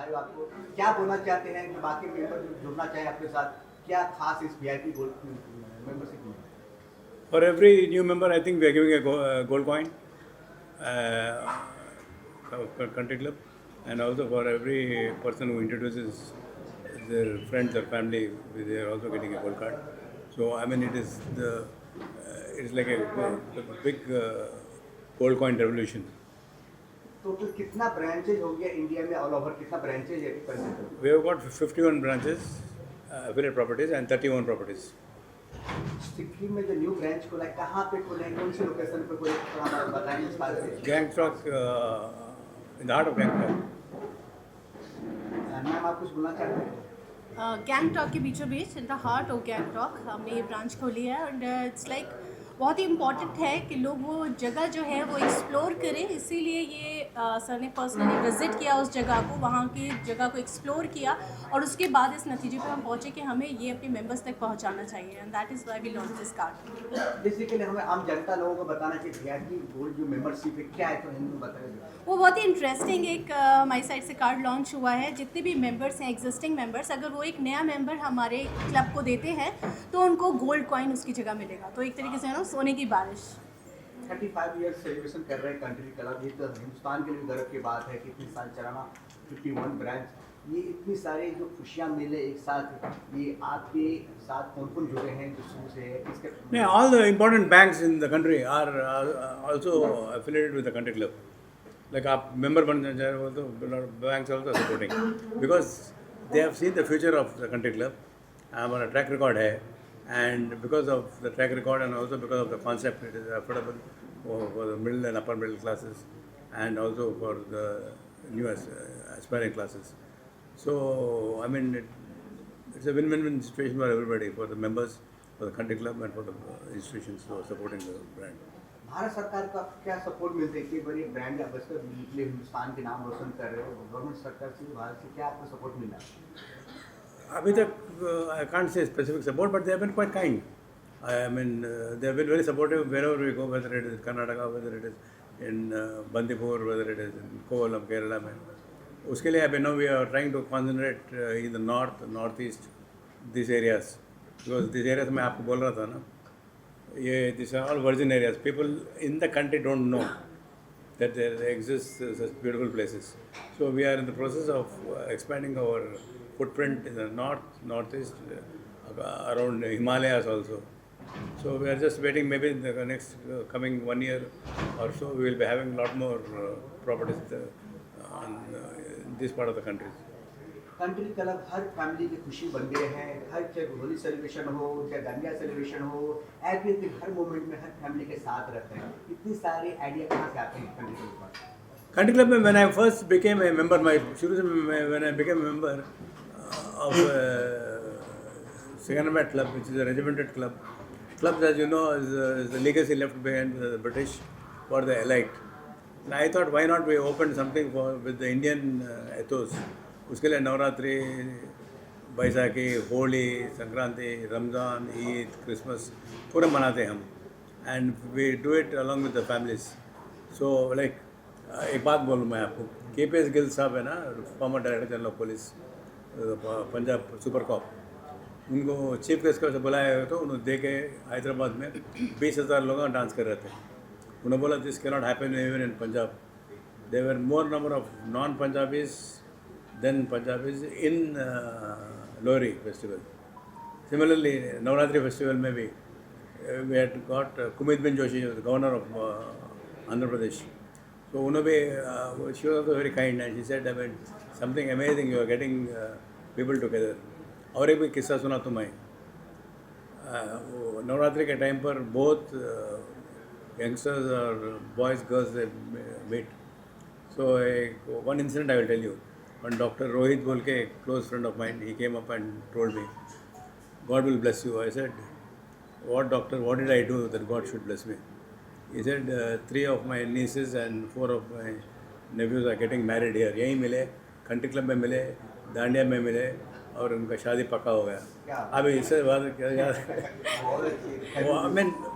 बधाई हो आपको। क्या बोलना चाहते हैं कि बाकी मेंबर जो जुड़ना चाहे आपके साथ, क्या खास इस वीआईपी गोल्ड मेंबरशिप में? For every new member, I think we are giving a gold coin for country club, and also for every person who introduces their friends or family, they are also getting a gold card. So I mean, it's like a big gold coin revolution. Total कितना branches हो गया India में, all over कितना branches है present? We have got 51 branches, affiliate properties, and 31 properties. Sikkim में जो new branch खुला है, कहाँ पे खुले हैं, कौन सी लोकेशन पे खुले, थोड़ा हमें बताएंगे इस बारे में। Gangtok, in the heart of Gangtok. Ma'am आप कुछ बोलना चाहते हैं? गैंगटॉक के बीचों बीच, in the heart of Gangtok हमने ये ब्रांच खोली है। एंड इट्स लाइक बहुत ही इम्पॉर्टेंट है कि लोग वो जगह जो है वो एक्सप्लोर करें, इसीलिए ये सर ने पर्सनली विज़िट किया उस जगह को, वहाँ की जगह को एक्सप्लोर किया और उसके बाद इस नतीजे पर हम पहुँचे कि हमें ये अपने मेंबर्स तक पहुँचाना चाहिए। And that is why we launch this card. Basically हमें आम जनता लोगों को बताना चाहिए वीआईपी गोल्ड जो मेंबरशिप है क्या है, तो हिंदी में बताइए। वो बहुत ही इंटरेस्टिंग एक हमारी साइड से कार्ड लॉन्च हुआ है। जितने भी मेंबर्स हैं, एग्जिस्टिंग मेंबर्स, अगर वो एक नया मेंबर हमारे क्लब को देते हैं तो उनको गोल्ड कॉइन उसकी जगह मिलेगा। तो एक तरीके से ना सोने की बारिश। 35 ईयर सेलिब्रेशन कर रहे हैं कंट्री क्लब, ये तो हिंदुस्तान के लिए गर्व की बात है कि इतने साल चलाना, 51 ब्रांच, ये इतनी सारी जो खुशियाँ मिले एक साथ, ये आपके साथ कौन कौन जुड़े हैं जो शुरू से है इसके? Yeah, all the important banks in the country are also affiliated with the country club. Like आप member बन जाए वो तो banks also supporting because they have seen the future of the country club. हमारा track record है, and because of the track record and also because of the concept, it is affordable for the middle and upper middle classes, and also for the new aspiring classes. So I mean, it's a win-win situation for everybody, for the members, for the country club, and for the institutions who are supporting the brand. Bharat सरकार का क्या support मिलता है कि बड़ी brand आप बचकर निकले, हिंदुस्तान के नाम रोशन कर रहे हो, गवर्नमेंट सरकार से, भारत से क्या आपको सपोर्ट मिला? अभी तक I can't say specific support, but they have been quite kind. I mean, they have been very supportive wherever we go, whether it is Karnataka, whether it is in Bandipur, whether it is in Kollam, Kerala में. उसके लिए अभी now we are trying to concentrate in the north, northeast, these areas, because these areas मैं आपको बोल रहा था ना, ये these are all virgin areas. People in the country don't know that there exist such beautiful places. So we are in the process of expanding our footprint in the north, northeast, around Himalayas also. So we are just waiting, maybe in the next coming 1 year or so, we will be having a lot more properties in this part of the country. Country club her family की खुशी बन गए हैं, हर चाहे Holi celebration हो, चाहे dandiya celebration हो, everything हर moment में हर फैमिली के साथ रहते हैं। इतनी सारी आइडिया कहाँ से आते हैं कंट्री क्लब पर? Country club में when I first became a member, शुरू से when I became a member of Second Club, which is a regimented club. Clubs, as you know, is the legacy left behind by the British for the elite. And I thought, why not we open something with the Indian ethos. उसके लिए Navratri, Baisakhi, Holi, Sankranti, Ramzan, Eid, Christmas पूरे मनाते हैं हम, and we do it along with the families. So like एक बात बोलूँ मैं आपको, KPS गिल साहब है ना, farmer director general of police Punjab super cop, उनको चीफ गेस्ट का बुलाया तो उन्होंने दे के हैदराबाद में 20,000 लोग डांस कर रहे थे. उन्होंने बोला this can not happen even in Punjab. There were more number of non Punjabis than Punjabis in Lohri festival. Similarly, Navratri festival में भी we had got Kumit bin Joshi, the governor of Andhra Pradesh. So उन्होंने भी she was also very kind and she said, I mean, something amazing, you are getting people together. और एक भी किस्सा सुना तुम्हें, नवरात्रि के टाइम पर बहुत youngsters और boys girls they meet. So one incident I will tell you. When Dr. Rohit Bolke, a close friend of mine, he came up and told me, God will bless you. I said, what doctor, what did I do that God should bless me? He said, 3 of my nieces and 4 of my nephews are getting married here. यहीं मिले, country club में मिले, दांडिया में मिले, और उनका शादी पक्का हो गया. अभी इससे बाद क्या यार,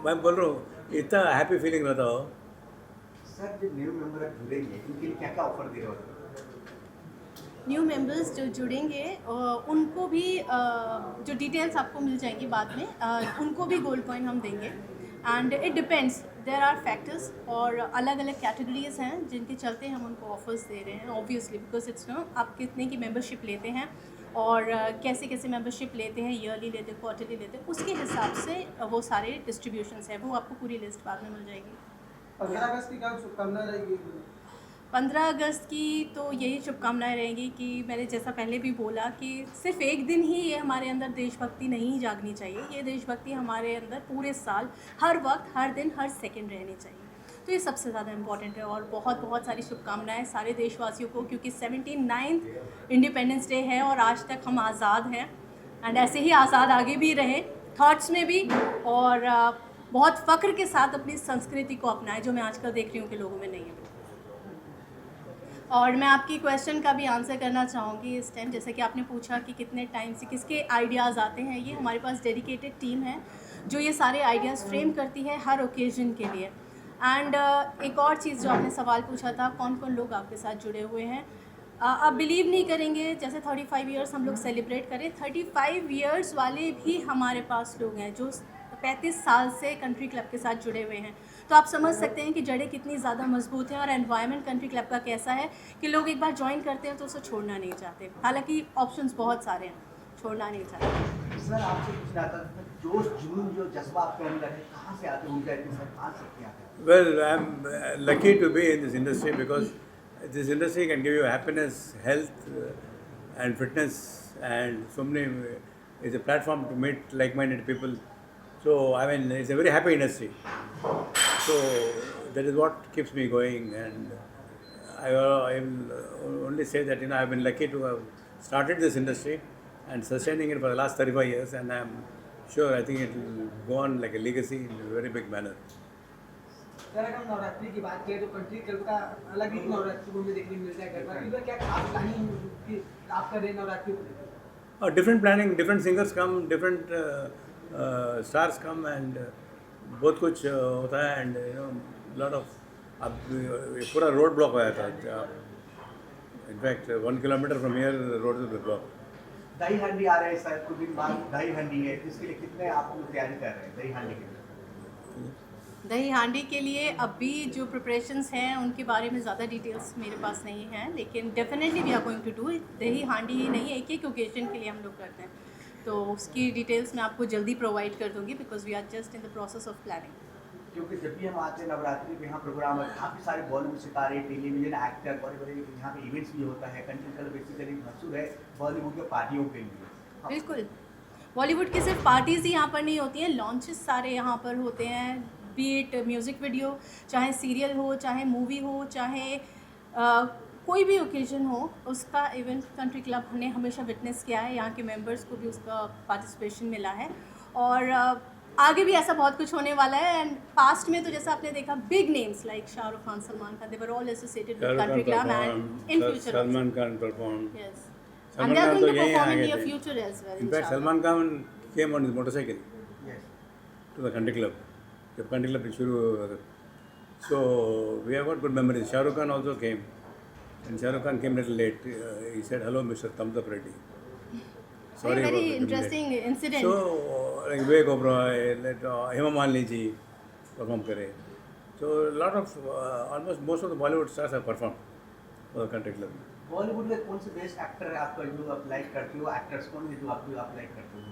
मैं बोल रहा हूँ, इतना हैप्पी फीलिंग रहता हो. सर जो न्यू मेंबर जुड़ेंगे उनके लिए क्या क्या ऑफर दे रहे हो? न्यू मेंबर्स जो जुड़ेंगे उनको भी जो डिटेल्स आपको मिल जाएंगी बाद में, उनको भी गोल्ड कॉइन हम देंगे। And it depends, there are factors और अलग अलग कैटेगरीज हैं जिनके चलते हम उनको ऑफर्स दे रहे हैं, ऑब्वियसली बिकॉज इट्स नो आप कितने की मेंबरशिप लेते हैं और कैसे कैसे मेंबरशिप लेते हैं, ईयरली लेते हैं, क्वार्टरली लेते हैं, उसके हिसाब से वो सारे डिस्ट्रीब्यूशंस हैं, वो आपको पूरी लिस्ट बाद में मिल जाएगी। 15 अगस्त की क्या शुभकामनाएं रहेगी? 15 अगस्त की तो यही शुभकामनाएं रहेंगी कि मैंने जैसा पहले भी बोला कि सिर्फ एक दिन ही ये हमारे अंदर देशभक्ति नहीं जागनी चाहिए, ये देशभक्ति हमारे अंदर पूरे साल, हर वक्त, हर दिन, हर सेकंड रहनी चाहिए। तो ये सबसे ज़्यादा इम्पॉर्टेंट है और बहुत बहुत सारी शुभकामनाएं सारे देशवासियों को, क्योंकि 79th इंडिपेंडेंस डे है और आज तक हम आज़ाद हैं एंड ऐसे ही आज़ाद आगे भी रहे, थॉट्स में भी, और बहुत फ़ख्र के साथ अपनी संस्कृति को अपनाएं, जो मैं आजकल देख रही हूँ कि लोगों में नहीं है। और मैं आपकी क्वेश्चन का भी आंसर करना चाहूँगी इस टाइम, जैसे कि आपने पूछा कि कितने टाइम से किसके आइडियाज़ आते हैं। ये हमारे पास डेडिकेटेड टीम है जो ये सारे आइडियाज़ फ्रेम करती है हर ओकेजन के लिए। एंड एक और चीज़ जो आपने सवाल पूछा था, कौन कौन लोग आपके साथ जुड़े हुए हैं, आप बिलीव नहीं करेंगे, जैसे 35 ईयर्स हम लोग सेलिब्रेट करें, 35 ईयर्स वाले भी हमारे पास लोग हैं जो 35 साल से कंट्री क्लब के साथ जुड़े हुए हैं। तो आप समझ सकते हैं कि जड़ें कितनी ज़्यादा मजबूत हैं और एनवायरनमेंट कंट्री क्लब का कैसा है कि लोग एक बार ज्वाइन करते हैं तो उसे छोड़ना नहीं चाहते, हालांकि ऑप्शंस बहुत सारे हैं, छोड़ना नहीं चाहते। सर आपसे पूछना था, जोश जुनून जो जज्बा आपके अंदर है कहाँ से आते हैं, उनका इतने सर कहाँ से क्या है? Well, I'm lucky to be in this industry because this industry can give you happiness, health, and fitness, and so many. It's a platform to meet like-minded people. So I mean, it's a very happy industry. So that is what keeps me going, and I will only say that I've been lucky to have started this industry and sustaining it for the last 35 years, and I'm sure I think it will go on like a legacy in a very big manner. अगर हम नवरात्रि की बात करें तो country club का अलग ही नवरात्रि को हमें देखने को मिलता है। गरबा इधर क्या खास प्लानिंग कि आप कर रहे हैं नवरात्रि को? Different planning, different singers come, different stars come, and बहुत कुछ होता है, and lot of अब पूरा रोड ब्लॉक हो जाता है। In fact 1 kilometre from here road is block. दही हांडी आ रहे हैं सर, कुछ दिन बाद दही हांडी है, इसके लिए कितने आप लोग तैयारी कर रहे हैं दही हांडी के लिए? दही हांडी के लिए अभी जो प्रिपरेशंस हैं उनके बारे में ज़्यादा डिटेल्स मेरे पास नहीं हैं, लेकिन definitely we are going to do. Dahi Handi ही नहीं, एक एक ओकेजन के लिए हम लोग करते हैं, तो उसकी डिटेल्स मैं आपको जल्दी प्रोवाइड कर दूँगी because we are just in the process of planning. क्योंकि जब भी हम आते हैं नवरात्रि पे यहाँ प्रोग्राम है, काफ़ी सारे बॉलीवुड सितारे, टेलीविजन एक्टर, बड़े बड़े यहाँ पे इवेंट्स भी होता है। कंट्री क्लब बेसिकली मशहूर है बॉलीवुड के पार्टियों के लिए। बिल्कुल, बॉलीवुड की सिर्फ पार्टीज़ ही यहाँ पर नहीं होती हैं, लॉन्चेस सारे यहाँ पर होते हैं, बीट म्यूज़िक वीडियो, चाहे सीरियल हो, चाहे मूवी हो, चाहे कोई भी ओकेजन हो, उसका इवेंट कंट्री क्लब ने हमेशा विटनेस किया है। यहाँ के मेंबर्स को भी उसका पार्टिसिपेशन मिला है और आगे भी ऐसा बहुत कुछ होने वाला है। एंड पास्ट में तो जैसा आपने देखा, big names like Shahrukh Khan, Salman Khan, they were all associated with country club and in future Salman Khan performed. Yes, Salman and they are Khan तो गोइंग टू यहीं परफॉर्म आ इन गए नियर थे। Future as well. In fact, Salman Khan came on his motorcycle Yes. to the country club. The country club शुरू हुआ था। So we have got good memories. Shah Rukh Khan also came, and Shah Rukh Khan came a little late. He said, "Hello, Mr. Tamtap Reddy." Sorry very about the interesting delay. incident. So like Vivek Oberoi, let Hema Malini ji perform करे. So a lot of almost most of the Bollywood stars have performed for the country club. Bollywood में कौन से best actor है आपका जो आप like करते हो? एक्टर्स कौन है जो आप लाइक करते हो?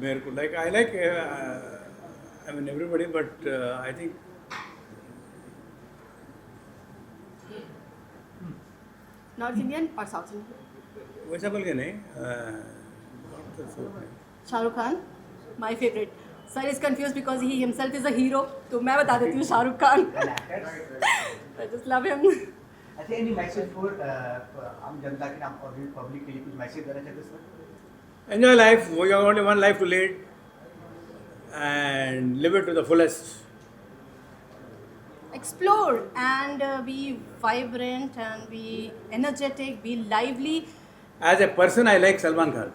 मेरे को like I like I mean everybody, but I think north Indian और साउथ इंडियन? वैसा बोल के नहीं not the sort नहीं। Shahrukh Khan my favourite. Sir is confuse because he himself is a hero, तो मैं बता देती हूँ Shahrukh Khan. And actors? I just love him. अच्छा, एनी मैसेज फॉर आम जनता के नाम और पब्लिक के लिए कुछ मैसेज देना चाहते हैं sir? Enjoy life. We have only one life to lead, and live it to the fullest. Explore and be vibrant and be energetic, be lively. As a person, I like Salman Khan.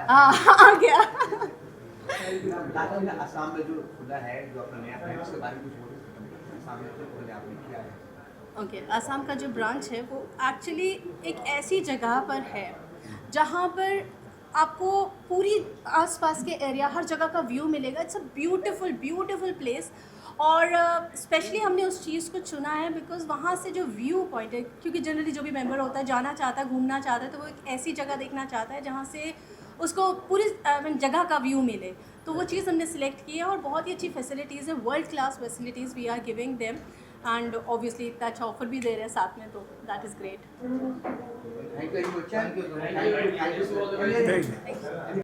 आ गया। Last में असम में जो खुला है, जो अपना नया है, उसके बारे में कुछ बोलिए। असम में जो खुला आपने किया है। ओके, आसाम का जो ब्रांच है वो एक्चुअली एक ऐसी जगह पर है जहाँ पर आपको पूरी आसपास के एरिया हर जगह का व्यू मिलेगा। It's a beautiful beautiful place. और स्पेशली हमने उस चीज़ को चुना है बिकॉज़ वहाँ से जो व्यू पॉइंट है, क्योंकि जनरली जो भी मेंबर होता है जाना चाहता है, घूमना चाहता है, तो वो एक ऐसी जगह देखना चाहता है जहाँ से उसको पूरी जगह का व्यू मिले। तो वो चीज़ हमने सिलेक्ट की है और बहुत ही अच्छी फैसिलिटीज़ है, world class facilities we are giving them. And obviously इतना अच्छा ऑफर भी दे रहे हैं साथ में, तो that is great. Thank you very much. Thank you. Thank you.